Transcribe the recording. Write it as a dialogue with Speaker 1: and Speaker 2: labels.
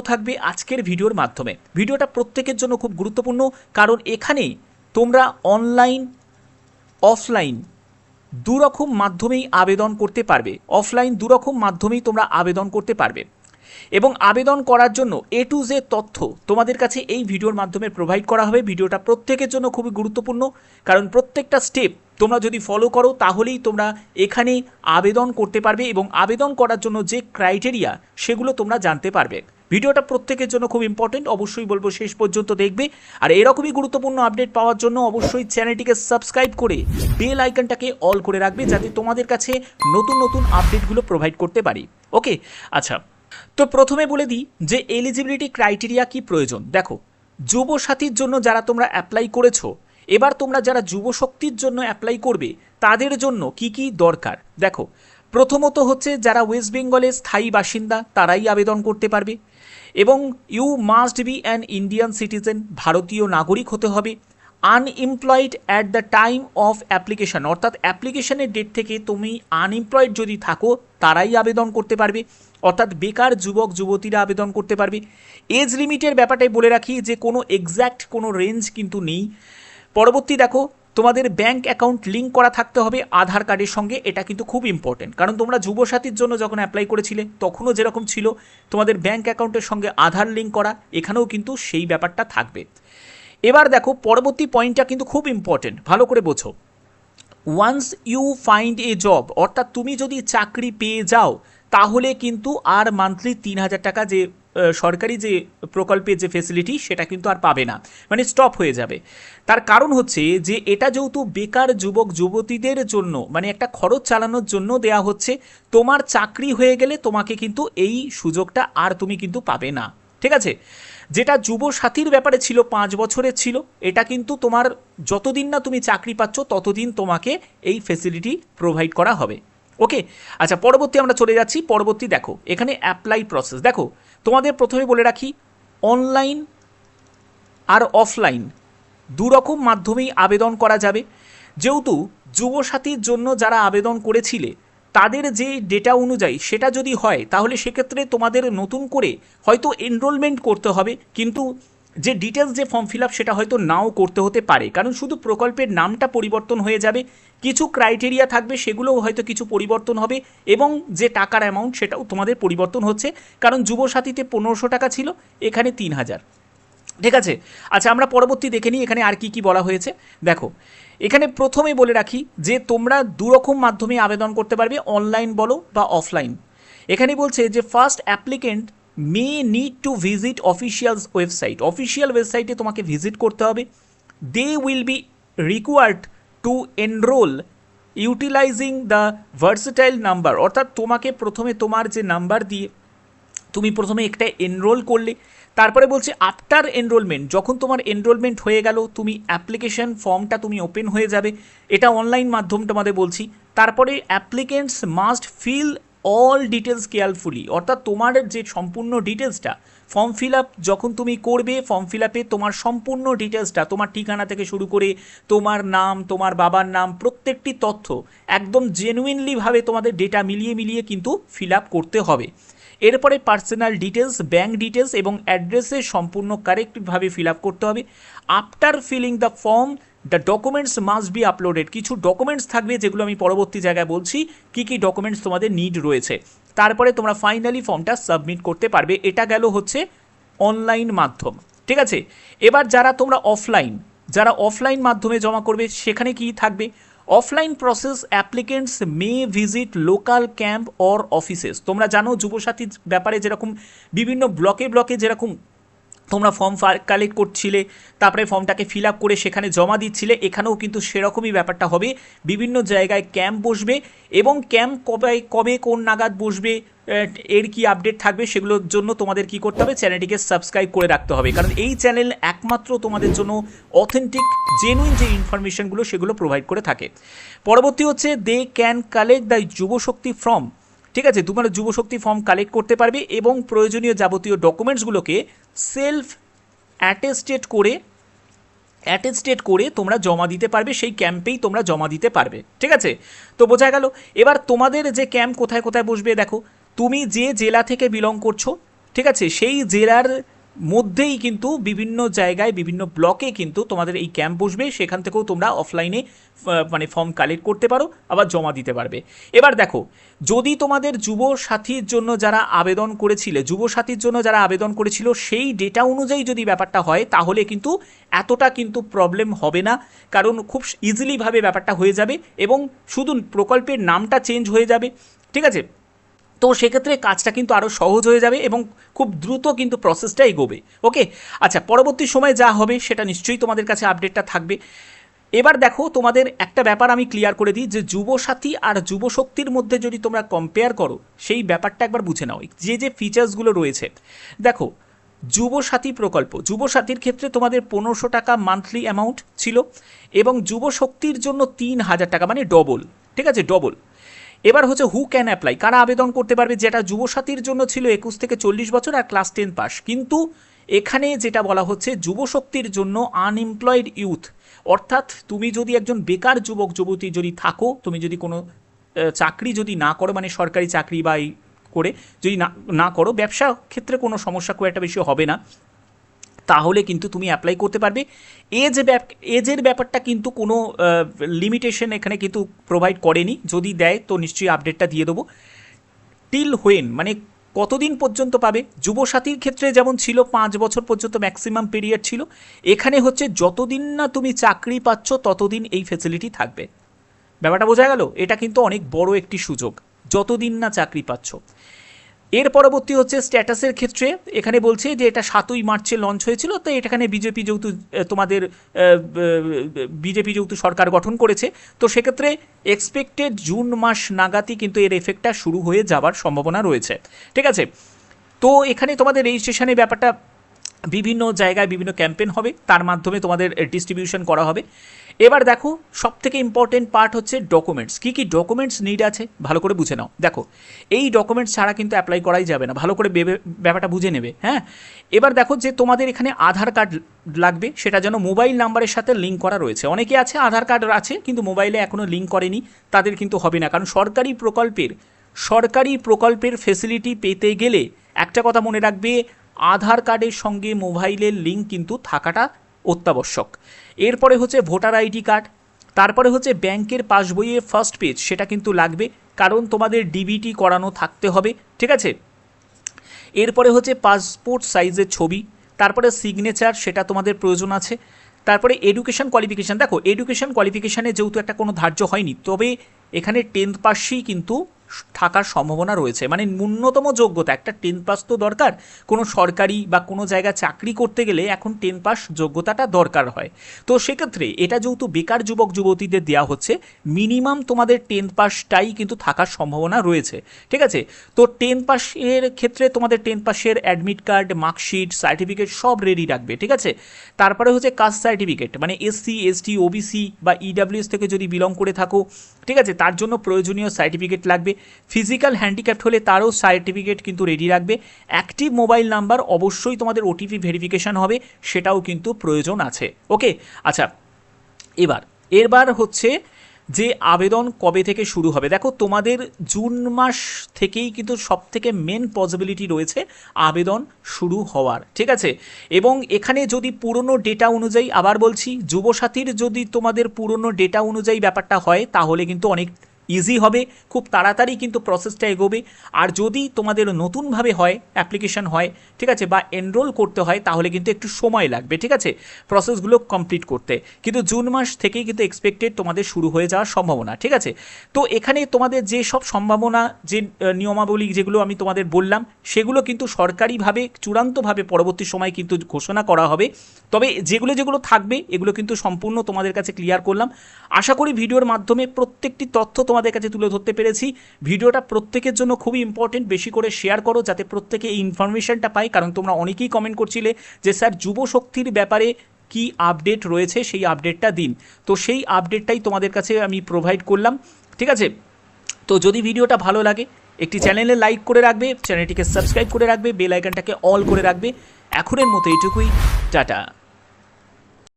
Speaker 1: থাকবে আজকের ভিডিওর মাধ্যমে। ভিডিওটা প্রত্যেকের জন্য খুব গুরুত্বপূর্ণ, কারণ এখানে তোমরা অনলাইন অফলাইন দুরকম মাধ্যমেই আবেদন করতে পারবে। অফলাইন দুরকম মাধ্যমেই তোমরা আবেদন করতে পারবে এবং আবেদন করার জন্য A to Z তথ্য তোমাদের কাছে এই ভিডিওর মাধ্যমে প্রোভাইড করা হবে। ভিডিওটা প্রত্যেকের জন্য খুবই গুরুত্বপূর্ণ, কারণ প্রত্যেকটা স্টেপ তোমরা যদি ফলো করো তাহলেই তোমরা এখানে আবেদন করতে পারবে এবং আবেদন করার জন্য যে ক্রাইটেরিয়া সেগুলো তোমরা জানতে পারবে। ভিডিওটা প্রত্যেকের জন্য খুব ইম্পর্টেন্ট, অবশ্যই বলবো শেষ পর্যন্ত দেখবে। আর এরকমই গুরুত্বপূর্ণ আপডেট পাওয়ার জন্য অবশ্যই চ্যানেলটিকে সাবস্ক্রাইব করে বেল আইকনটাকে অল করে রাখবে, যাতে তোমাদের কাছে নতুন নতুন আপডেটগুলো প্রোভাইড করতে পারি। ওকে, আচ্ছা, তো প্রথমে বলে দিই যে এলিজিবিলিটি ক্রাইটেরিয়া কি প্রয়োজন। দেখো, যুবসাথীর জন্য যারা তোমরা অ্যাপ্লাই করেছো, এবার তোমরা যারা যুবশক্তির জন্য অ্যাপ্লাই করবে তাদের জন্য কি কি দরকার। দেখো, প্রথমত হচ্ছে যারা ওয়েস্ট বেঙ্গলের স্থায়ী বাসিন্দা তারাই আবেদন করতে পারবে এবং you must be an Indian citizen, ভারতীয় নাগরিক হতে হবে। Unemployed at the time of application, অর্থাৎ অ্যাপ্লিকেশনের ডেট থেকে তুমি আনএমপ্লয়েড যদি থাকো তারাই আবেদন করতে পারবে, অর্থাৎ বেকার যুবক যুবতীরা আবেদন করতে পারবে। এজ লিমিটের ব্যাপারটাই বলে রাখি যে কোনো এক্স্যাক্ট কোনো রেঞ্জ কিন্তু নেই। পরবর্তী দেখো, তোমাদের ব্যাঙ্ক অ্যাকাউন্ট লিঙ্ক করা থাকতে হবে আধার কার্ডের সঙ্গে, এটা কিন্তু খুব ইম্পর্টেন্ট, কারণ তোমরা যুবসাথীর জন্য যখন অ্যাপ্লাই করেছিলে তখনও যেরকম ছিল তোমাদের ব্যাঙ্ক অ্যাকাউন্টের সঙ্গে আধার লিঙ্ক করা, এখানেও কিন্তু সেই ব্যাপারটা থাকবে। এবার দেখো, পরবর্তী পয়েন্টটা কিন্তু খুব ইম্পর্টেন্ট, ভালো করে বোঝো। Once you find a job, অর্থাৎ তুমি যদি চাকরি পেয়ে যাও তাহলে কিন্তু আর মান্থলি 3,000 টাকা যে সরকারি যে প্রকল্পের যে ফেসিলিটি সেটা কিন্তু আর পাবে না, মানে স্টপ হয়ে যাবে। তার কারণ হচ্ছে যে এটা যেহেতু বেকার যুবক যুবতীদের জন্য, মানে একটা খরচ চালানোর জন্য দেয়া হচ্ছে, তোমার চাকরি হয়ে গেলে তোমাকে কিন্তু এই সুযোগটা আর তুমি কিন্তু পাবে না, ঠিক আছে। যেটা যুবসাথীর ব্যাপারে ছিল 5 বছরের ছিল, এটা কিন্তু তোমার যতদিন না তুমি চাকরি পাচ্ছ ততদিন তোমাকে এই ফেসিলিটি প্রোভাইড করা হবে। ওকে, আচ্ছা, পরবর্তী আমরা চলে যাচ্ছি। পরবর্তী দেখো, এখানে অ্যাপ্লাই প্রসেস। দেখো, তোমাদের প্রথমে বলে রাখি অনলাইন আর অফলাইন দুরকম মাধ্যমেই আবেদন করা যাবে। যেহেতু যুবসাথীর জন্য যারা আবেদন করেছিলে তাদের যে ডেটা অনুযায়ী সেটা যদি হয় তাহলে সেক্ষেত্রে তোমাদের নতুন করে হয়তো এনরোলমেন্ট করতে হবে, কিন্তু যে ডিটেলস যে ফর্ম ফিল আপ সেটা হয়তো নাও করতে হতে পারে, কারণ শুধু প্রকল্পের নামটা পরিবর্তন হয়ে যাবে, কিছু ক্রাইটেরিয়া থাকবে সেগুলোও হয়তো কিছু পরিবর্তন হবে এবং যে টাকার অ্যামাউন্ট সেটাও তোমাদের পরিবর্তন হচ্ছে, কারণ যুবসাথীতে 1500 টাকা ছিল, এখানে 3000, ঠিক আছে। আচ্ছা, আমরা পরবর্তী দেখে নিই এখানে আর কি কি বলা হয়েছে। দেখো, এখানে প্রথমে বলে রাখি যে তোমরা দুরকম মাধ্যমে আবেদন করতে পারবে, অনলাইন বলো বা অফলাইন। এখানে বলছে যে first applicant may need to visit official website, official ওয়েবসাইটে তোমাকে ভিজিট করতে হবে। They will be required to enrol utilizing the versatile number, অর্থাৎ তোমাকে প্রথমে তোমার যে নাম্বার দিয়ে তুমি প্রথমে একটা এনরোল করলে, তারপরে বলছে আফটার এনরোলমেন্ট, যখন তোমার এনরোলমেন্ট হয়ে গেল তুমি অ্যাপ্লিকেশন ফর্মটা তুমি ওপেন হয়ে যাবে, এটা অনলাইন মাধ্যম তোমাদের বলছি। তারপরে applicants must fill all details carefully, অর্থাৎ তোমার যে সম্পূর্ণ ডিটেলসটা ফর্ম ফিল আপ যখন তুমি করবে, ফর্ম ফিল আপে তোমার সম্পূর্ণ ডিটেলসটা, তোমার ঠিকানা থেকে শুরু করে তোমার নাম, তোমার বাবার নাম, প্রত্যেকটি তথ্য একদম জেনুইনলিভাবে তোমাদের ডেটা মিলিয়ে মিলিয়ে কিন্তু ফিল আপ করতে হবে। এরপরে পার্সোনাল ডিটেলস, ব্যাঙ্ক ডিটেলস এবং অ্যাড্রেসে সম্পূর্ণ কারেক্টভাবে ফিল আপ করতে হবে। After filling the form the documents must be uploaded, কিছু ডকুমেন্টস থাকবে যেগুলো আমি পরবর্তী জায়গায় বলছি কী কী ডকুমেন্টস তোমাদের নিড রয়েছে। তারপরে তোমরা ফাইনালি ফর্মটা সাবমিট করতে পারবে। এটা গেল হচ্ছে অনলাইন মাধ্যম, ঠিক আছে। এবার যারা তোমরা অফলাইন মাধ্যমে জমা করবে সেখানে কি থাকবে। Offline process applicants May visit local camp or offices, তোমরা জানো যুবসাথীর ব্যাপারে যেরকম বিভিন্ন ব্লকে ব্লকে যেরকম তোমরা ফর্ম কালেক্ট করছিলে, তারপরে ফর্মটাকে ফিল আপ করে সেখানে জমা দিচ্ছিলে, এখানেও কিন্তু সেরকমই ব্যাপারটা হবে। বিভিন্ন জায়গায় ক্যাম্প বসবে এবং ক্যাম্প কবে কোন নাগাদ বসবে এর কি আপডেট থাকবে সেগুলোর জন্য তোমাদের কি করতে হবে, চ্যানেলটিকে সাবস্ক্রাইব করে রাখতে হবে, কারণ এই চ্যানেল একমাত্র তোমাদের জন্য অথেন্টিক জেনুইন যে ইনফরমেশনগুলো সেগুলো প্রোভাইড করে থাকে। পরবর্তী হচ্ছে দে ক্যান কালেক্ট দ্য যুবশক্তি ফর্ম, ঠিক আছে, তোমরা যুবশক্তি ফর্ম কালেক্ট করতে পারবে এবং প্রয়োজনীয় যাবতীয় ডকুমেন্টসগুলোকে সেলফ অ্যাটেস্টেড করে তোমরা জমা দিতে পারবে, সেই ক্যাম্পেই তোমরা জমা দিতে পারবে, ঠিক আছে। তো বোঝা গেল। এবার তোমাদের যে ক্যাম্প কোথায় কোথায় বসবে, দেখো তুমি যে জেলা থেকে বিলং করছো ঠিক আছে, সেই জেলার মধ্যেই কিন্তু বিভিন্ন জায়গায় বিভিন্ন ব্লকে কিন্তু তোমাদের এই ক্যাম্প বসবে, সেখান থেকেও তোমরা অফলাইনে মানে ফর্ম কালেক্ট করতে পারো, আবার জমা দিতে পারবে। এবার দেখো, যদি তোমাদের যুবসাথীর জন্য যারা আবেদন করেছিলে, যুবসাথীর জন্য যারা আবেদন করেছিল সেই ডেটা অনুযায়ী যদি ব্যাপারটা হয়, তাহলে কিন্তু এতটা কিন্তু প্রবলেম হবে না, কারণ খুব ইজিলিভাবে ব্যাপারটা হয়ে যাবে এবং শুধু প্রকল্পের নামটা চেঞ্জ হয়ে যাবে। ঠিক আছে, তো সেক্ষেত্রে কাজটা কিন্তু আরও সহজ হয়ে যাবে এবং খুব দ্রুত কিন্তু প্রসেসটা এগোবে। ওকে, আচ্ছা, পরবর্তী সময় যা হবে সেটা নিশ্চয়ই তোমাদের কাছে আপডেটটা থাকবে। এবার দেখো, তোমাদের একটা ব্যাপার আমি ক্লিয়ার করে দিই, যে যুবসাথী আর যুবশক্তির মধ্যে যদি তোমরা কম্পেয়ার করো, সেই ব্যাপারটা একবার বুঝে নাও, যে ফিচার্সগুলো রয়েছে। দেখো, যুবসাথী প্রকল্প, যুবসাথীর ক্ষেত্রে তোমাদের 1500 টাকা মান্থলি অ্যামাউন্ট ছিল এবং যুবশক্তির জন্য 3000 টাকা, মানে ডবল। ঠিক আছে, ডবল। এবার হচ্ছে হু ক্যান অ্যাপ্লাই, কারা আবেদন করতে পারবে, যেটা যুবসাথীর জন্য ছিল 21 থেকে 40 বছর আর ক্লাস 10 পাস। কিন্তু এখানে যেটা বলা হচ্ছে, যুবশক্তির জন্য আনএমপ্লয়েড ইউথ, অর্থাৎ তুমি যদি একজন বেকার যুবক যুবতী যদি থাকো, তুমি যদি কোনো চাকরি যদি না করো, মানে সরকারি চাকরি বা করে যদি না করো, ব্যবসা ক্ষেত্রে কোনো সমস্যা খুব একটা বেশি হবে না, তাহলে কিন্তু তুমি অ্যাপ্লাই করতে পারবে। এজের ব্যাপারটা কিন্তু কোনো লিমিটেশন এখানে কিন্তু প্রোভাইড করেনি, যদি দেয় তো নিশ্চয়ই আপডেটটা দিয়ে দেবো। টিল হোয়েন, মানে কতদিন পর্যন্ত পাবে, যুবসাথীর ক্ষেত্রে যেমন ছিল 5 বছর পর্যন্ত ম্যাক্সিমাম পিরিয়ড ছিল, এখানে হচ্ছে যতদিন না তুমি চাকরি পাচ্ছ ততদিন এই ফেসিলিটি থাকবে। ব্যাপারটা বোঝা গেল? এটা কিন্তু অনেক বড় একটি সুযোগ, যতদিন না চাকরি পাচ্ছ। এর পরবর্তী হচ্ছে স্ট্যাটাসের ক্ষেত্রে, এখানে বলছে যে এটা 7ই মার্চে লঞ্চ হয়েছিল, তো এখানে বিজেপি যেহেতু তোমাদের বিজেপি যেহেতু সরকার গঠন করেছে, তো সেক্ষেত্রে এক্সপেক্টেড জুন মাস নাগাদই কিন্তু এর এফেক্টটা শুরু হয়ে যাবার সম্ভাবনা রয়েছে। ঠিক আছে, তো এখানে তোমাদের রেজিস্ট্রেশনের ব্যাপারটা বিভিন্ন জায়গায় বিভিন্ন ক্যাম্পেইন হবে, তার মাধ্যমে তোমাদের ডিস্ট্রিবিউশন করা হবে। এবার দেখো, সবথেকে ইম্পর্টেন্ট পার্ট হচ্ছে ডকুমেন্টস। কী কী ডকুমেন্টস নিড আছে ভালো করে বুঝে নাও। দেখো, এই ডকুমেন্টস ছাড়া কিন্তু অ্যাপ্লাই করাই যাবে না, ভালো করে ব্যাপারটা বুঝে নেবে। হ্যাঁ, এবার দেখো যে তোমাদের এখানে আধার কার্ড লাগবে, সেটা যেন মোবাইল নাম্বারের সাথে লিঙ্ক করা রয়েছে। অনেকে আছে আধার কার্ড আছে কিন্তু মোবাইলে এখনও লিঙ্ক করেনি, তাদের কিন্তু হবে না, কারণ সরকারি প্রকল্পের ফেসিলিটি পেতে গেলে একটা কথা মনে রাখবে, আধার কার্ডের সঙ্গে মোবাইলের লিঙ্ক কিন্তু থাকাটা অত্যাবশ্যক। এরপরে হচ্ছে ভোটার আইডি কার্ড, তারপরে হচ্ছে ব্যাংকের পাসবইয়ের ফার্স্ট পেজ, সেটা কিন্তু লাগবে, কারণ তোমাদের ডিবিটি করানো থাকতে হবে। ঠিক আছে, এরপরে হচ্ছে পাসপোর্ট সাইজের ছবি, তারপরে সিগনেচার, সেটা তোমাদের প্রয়োজন আছে। তারপরে এডুকেশন কোয়ালিফিকেশান, দেখো এডুকেশন কোয়ালিফিকেশানে যেহেতু একটা কোনো ধার্য হয়নি, তবে এখানে 10th পাসই কিন্তু থাকার সম্ভাবনা রয়েছে, মানে ন্যূনতম যোগ্যতা একটা 10th পাস তো দরকার। কোনো সরকারি বা কোনো জায়গায় চাকরি করতে গেলে এখন 10th পাস যোগ্যতাটা দরকার হয়। তো সেক্ষেত্রে এটা যেহেতু বেকার যুবক যুবতীদের দেওয়া হচ্ছে, মিনিমাম তোমাদের 10th পাসটাই কিন্তু থাকার সম্ভাবনা রয়েছে। ঠিক আছে, তো 10th পাসের ক্ষেত্রে তোমাদের 10th পাসের অ্যাডমিট কার্ড, মার্কশিট, সার্টিফিকেট সব রেডি রাখবে। ঠিক আছে, তারপরে হচ্ছে কাস্ট সার্টিফিকেট, মানে এসসি এসটি ওবিসি বা ইডাব্লিউএস থেকে যদি বিলং করে থাকো, ঠিক আছে, তার জন্য প্রয়োজনীয় সার্টিফিকেট লাগবে। ফিজিক্যাল হ্যান্ডিক্যাপ্ট হলে তারও সার্টিফিকেট কিন্তু রেডি রাখবে। অ্যাক্টিভ মোবাইল নাম্বার, অবশ্যই তোমাদের ওটিপি ভেরিফিকেশান হবে, সেটাও কিন্তু প্রয়োজন আছে। ওকে, আচ্ছা, এবার হচ্ছে যে আবেদন কবে থেকে শুরু হবে। দেখো, তোমাদের জুন মাস থেকেই কিন্তু সবথেকে মেন পসিবিলিটি রয়েছে আবেদন শুরু হওয়ার। ঠিক আছে, এবং এখানে যদি পুরনো ডেটা অনুযায়ী, আবার বলছি, যুবসাথীর যদি তোমাদের পুরনো ডেটা অনুযায়ী ব্যাপারটা হয়, তাহলে কিন্তু অনেক ইজি হবে, খুব তাড়াতাড়ি কিন্তু প্রসেসটা এগোবে। আর যদি তোমাদের নতুনভাবে হয়, অ্যাপ্লিকেশন হয়, ঠিক আছে, বা এনরোল করতে হয়, তাহলে কিন্তু একটু সময় লাগবে। ঠিক আছে, প্রসেসগুলো কমপ্লিট করতে, কিন্তু জুন মাস থেকেই কিন্তু এক্সপেক্টেড তোমাদের শুরু হয়ে যাওয়ার সম্ভাবনা। ঠিক আছে, তো এখানে তোমাদের যে সব সম্ভাবনা, যে নিয়মাবলী যেগুলো আমি তোমাদের বললাম, সেগুলো কিন্তু সরকারিভাবে চূড়ান্তভাবে পরবর্তী সময় কিন্তু ঘোষণা করা হবে। তবে যেগুলো থাকবে এগুলো কিন্তু সম্পূর্ণ তোমাদের কাছে ক্লিয়ার করলাম। আশা করি ভিডিওর মাধ্যমে প্রত্যেকটি তথ্য তোমাদের কাছে তুলে ধরতে পেরেছি। ভিডিওটা প্রত্যেকের জন্য খুবই ইম্পর্টেন্ট, বেশি করে শেয়ার করো যাতে প্রত্যেকে এই ইনফরমেশনটা পায়, কারণ তোমরা অনেকেই কমেন্ট করছিলে যে স্যার যুবশক্তির ব্যাপারে কি আপডেট রয়েছে, সেই আপডেটটা দিন। তো সেই আপডেটটাই তোমাদের কাছে আমি প্রোভাইড করলাম। ঠিক আছে, তো যদি ভিডিওটা ভালো লাগে একটি চ্যানেলে লাইক করে রাখবে, চ্যানেলটিকে সাবস্ক্রাইব করে রাখবে, বেল আইকনটাকে অল করে রাখবে। এখনের মতো এইটুকুই, টাটা।